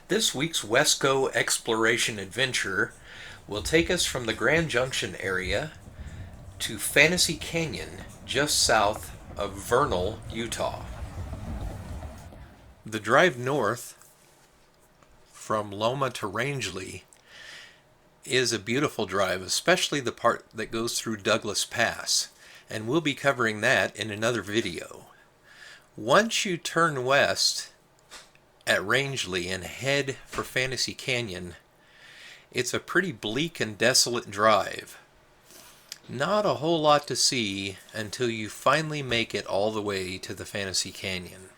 This week's Wesco exploration adventure will take us from the Grand Junction area to Fantasy Canyon, just south of Vernal, Utah. The drive north from Loma to Rangeley is a beautiful drive, especially the part that goes through Douglas Pass, and we'll be covering that in another video. Once you turn west at Rangeley and head for Fantasy Canyon, it's a pretty bleak and desolate drive. Not a whole lot to see until you finally make it all the way to the Fantasy Canyon.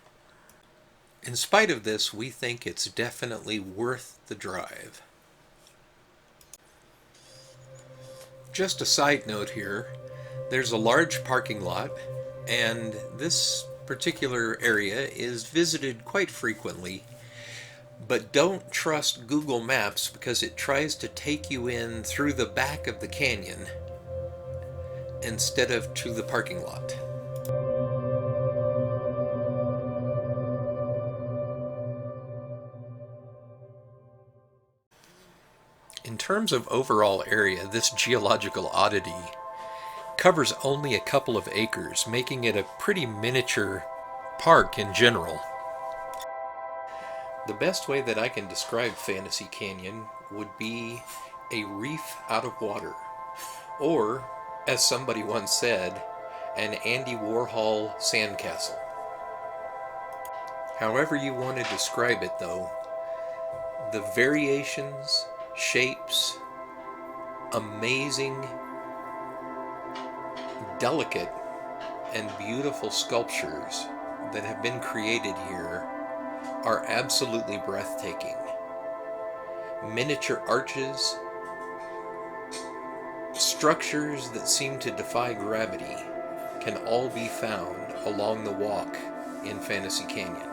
In spite of this, we think it's definitely worth the drive. Just a side note here, there's a large parking lot, and this particular area is visited quite frequently, but don't trust Google Maps because it tries to take you in through the back of the canyon instead of to the parking lot. In terms of overall area, this geological oddity covers only a couple of acres, making it a pretty miniature park in general. The best way that I can describe Fantasy Canyon would be a reef out of water, or, as somebody once said, an Andy Warhol sandcastle. However you want to describe it though, the variations, shapes, amazing, delicate, and beautiful sculptures that have been created here are absolutely breathtaking. Miniature arches, structures that seem to defy gravity can all be found along the walk in Fantasy Canyon.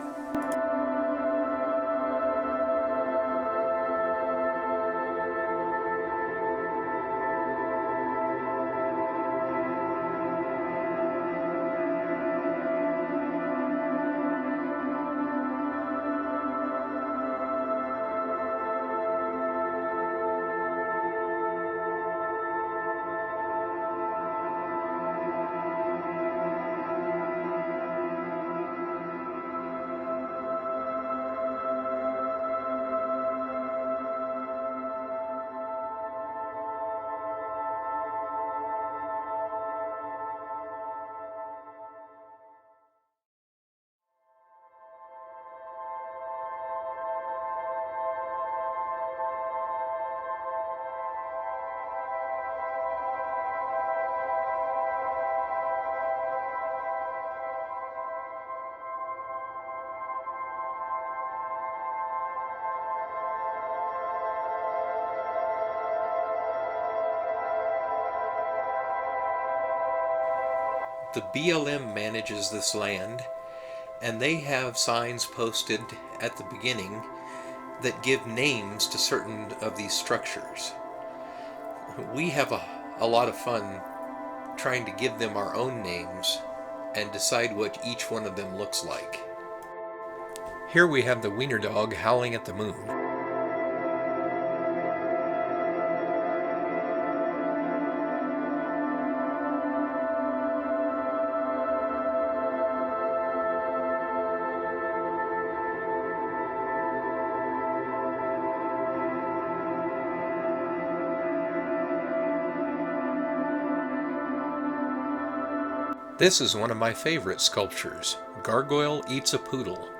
The BLM manages this land, and they have signs posted at the beginning that give names to certain of these structures. We have a lot of fun trying to give them our own names and decide what each one of them looks like. Here we have the wiener dog howling at the moon. This is one of my favorite sculptures. Gargoyle eats a poodle.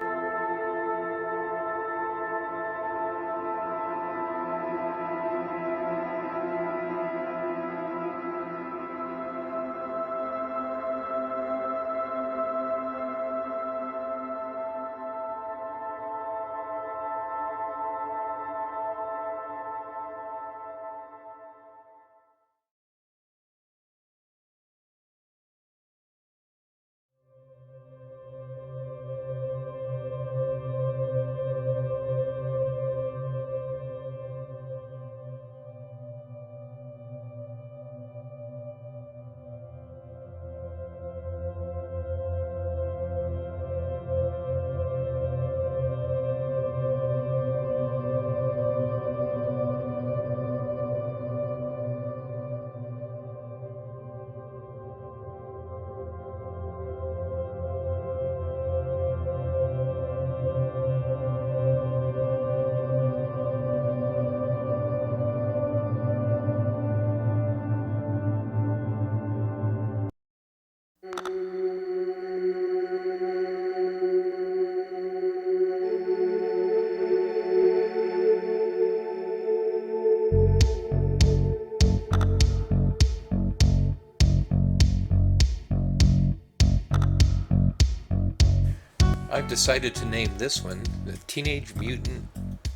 I've decided to name this one the Teenage Mutant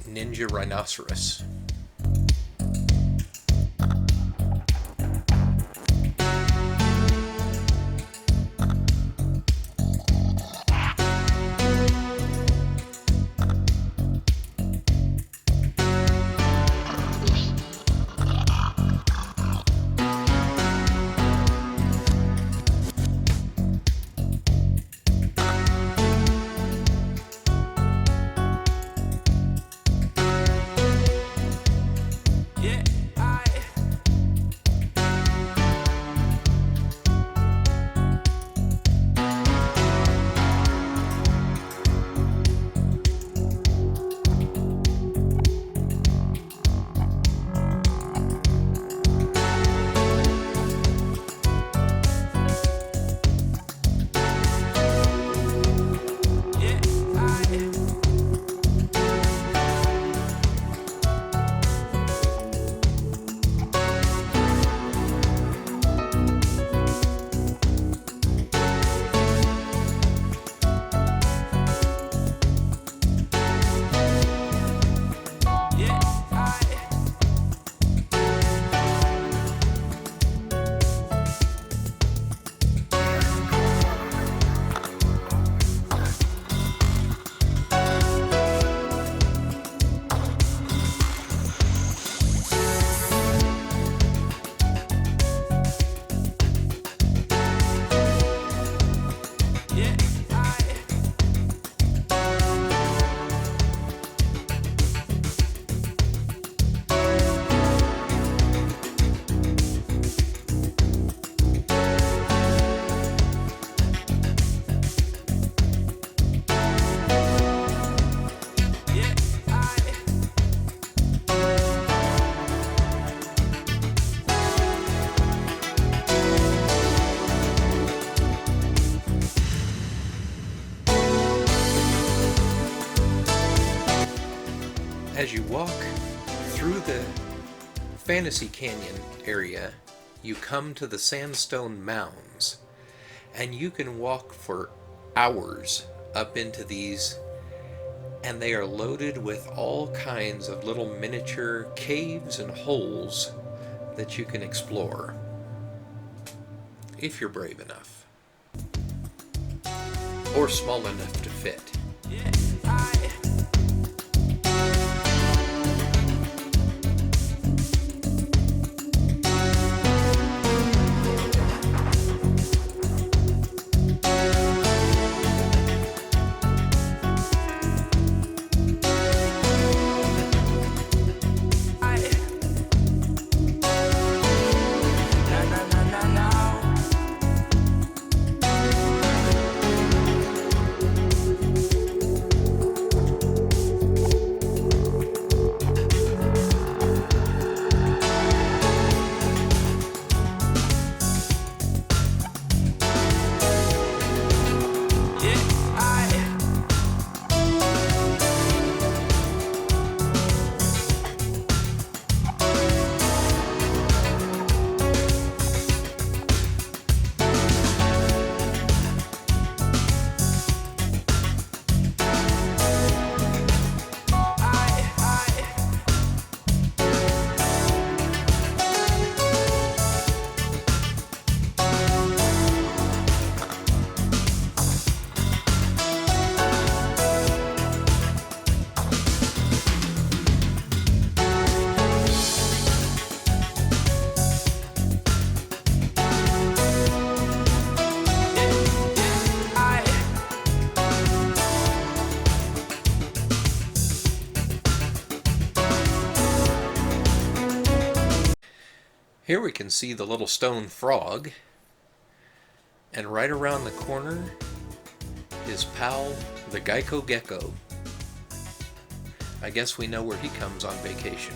Ninja Rhinoceros. As you walk through the Fantasy Canyon area, you come to the sandstone mounds, and you can walk for hours up into these, and they are loaded with all kinds of little miniature caves and holes that you can explore, if you're brave enough, or small enough to fit. Here we can see the little stone frog, and right around the corner is pal the Geico gecko. I guess we know where he comes on vacation.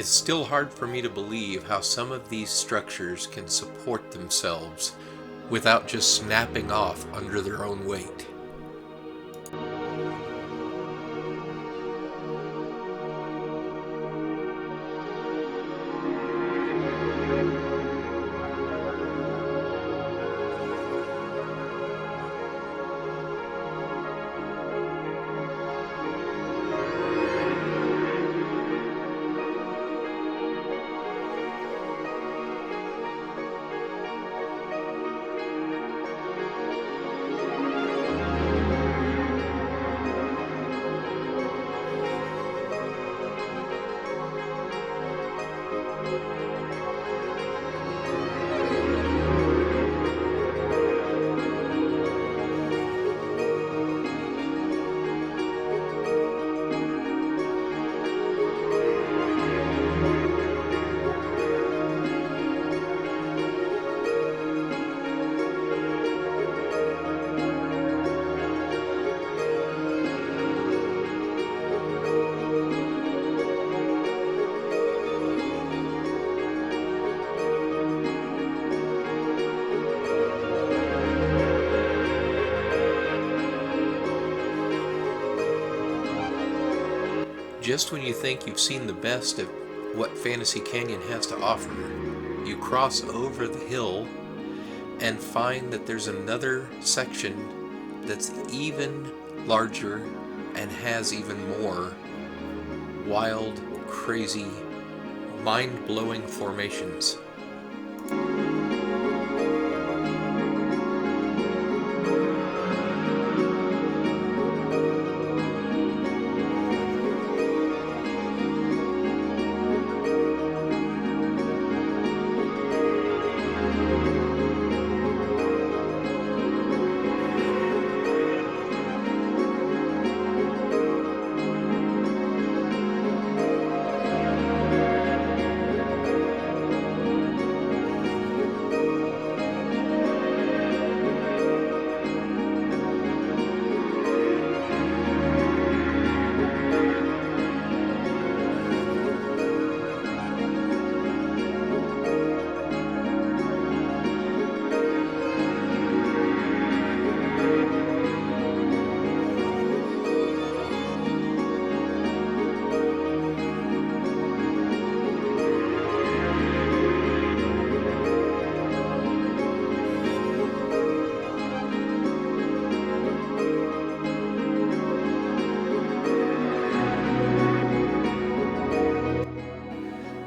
It's still hard for me to believe how some of these structures can support themselves without just snapping off under their own weight. Just when you think you've seen the best of what Fantasy Canyon has to offer, you cross over the hill and find that there's another section that's even larger and has even more wild, crazy, mind-blowing formations.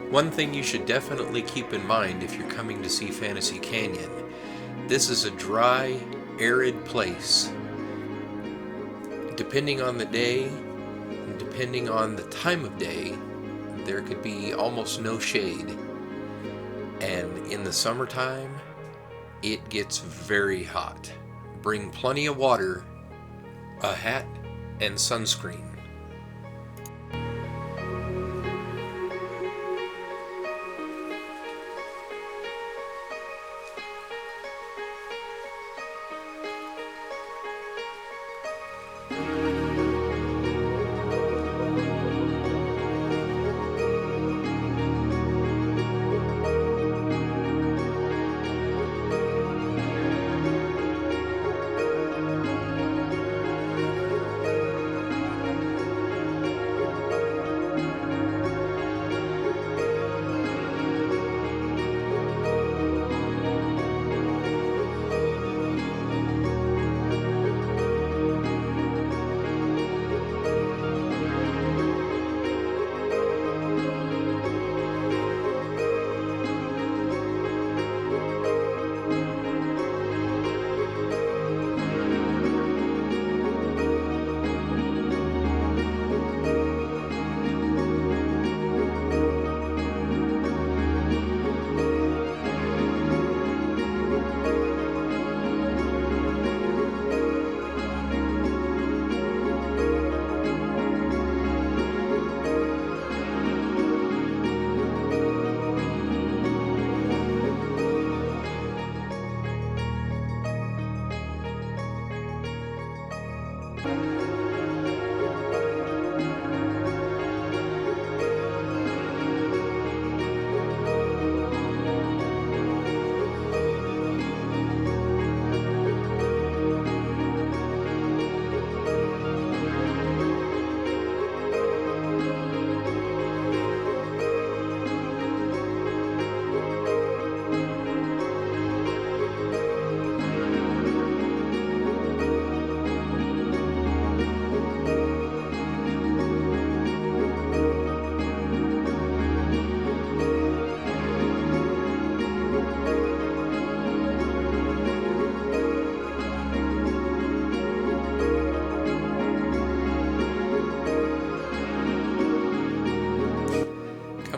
One thing you should definitely keep in mind if you're coming to see Fantasy Canyon, this is a dry, arid place. Depending on the day, and depending on the time of day, there could be almost no shade. And in the summertime, it gets very hot. Bring plenty of water, a hat, and sunscreen.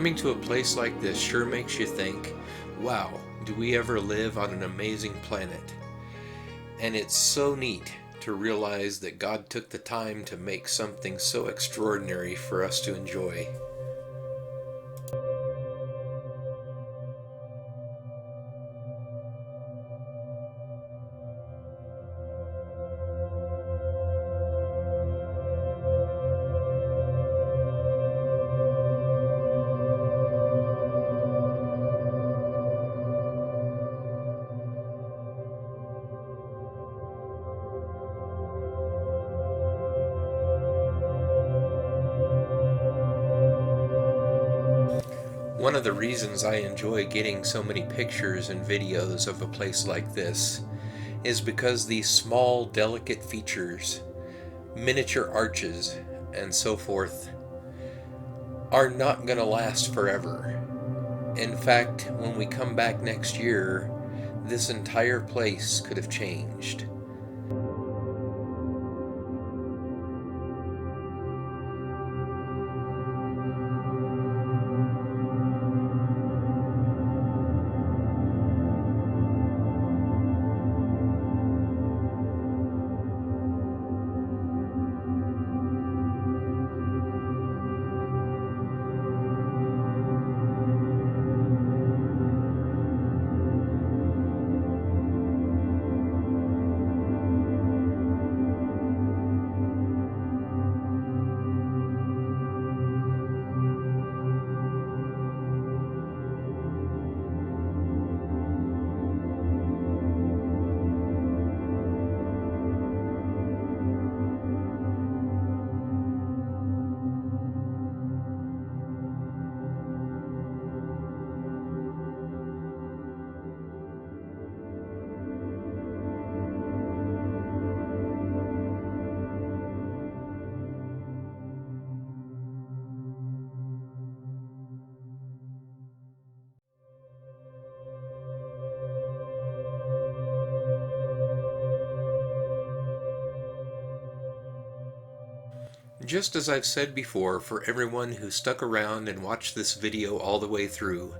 Coming to a place like this sure makes you think, wow, do we ever live on an amazing planet? And it's so neat to realize that God took the time to make something so extraordinary for us to enjoy. One of the reasons I enjoy getting so many pictures and videos of a place like this is because these small, delicate features, miniature arches, and so forth, are not going to last forever. In fact, when we come back next year, this entire place could have changed. Just as I've said before, for everyone who stuck around and watched this video all the way through,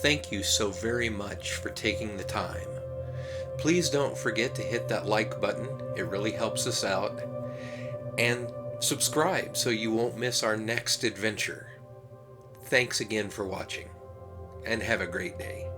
thank you so very much for taking the time. Please don't forget to hit that like button, it really helps us out, and subscribe so you won't miss our next adventure. Thanks again for watching, and have a great day.